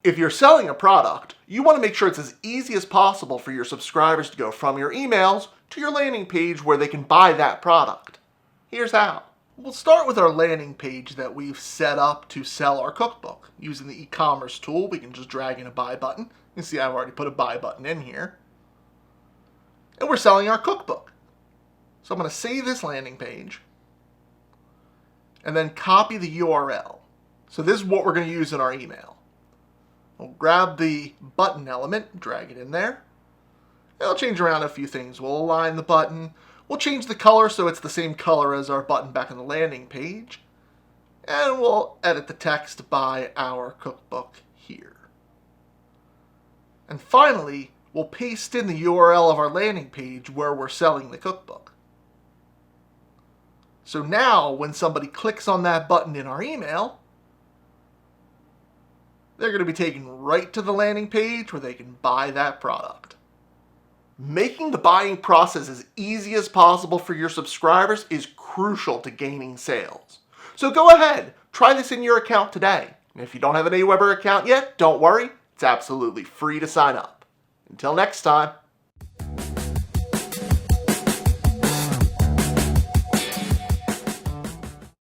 If you're selling a product, you want to make sure it's as easy as possible for your subscribers to go from your emails to your landing page where they can buy that product. Here's how. We'll start with our landing page that we've set up to sell our cookbook. Using the e-commerce tool, we can just drag in a buy button. You can see I've already put a buy button in here. And we're selling our cookbook. So I'm going to save this landing page and then copy the URL. So this is what we're going to use in our email. We'll grab the button element, drag it in there. It'll change around a few things. We'll align the button. We'll change the color so it's the same color as our button back on the landing page. And we'll edit the text by our cookbook here. And finally, we'll paste in the URL of our landing page where we're selling the cookbook. So now when somebody clicks on that button in our email, they're going to be taken right to the landing page where they can buy that product. Making the buying process as easy as possible for your subscribers is crucial to gaining sales. So go ahead, try this in your account today. And if you don't have an Aweber account yet, don't worry, it's absolutely free to sign up. Until next time.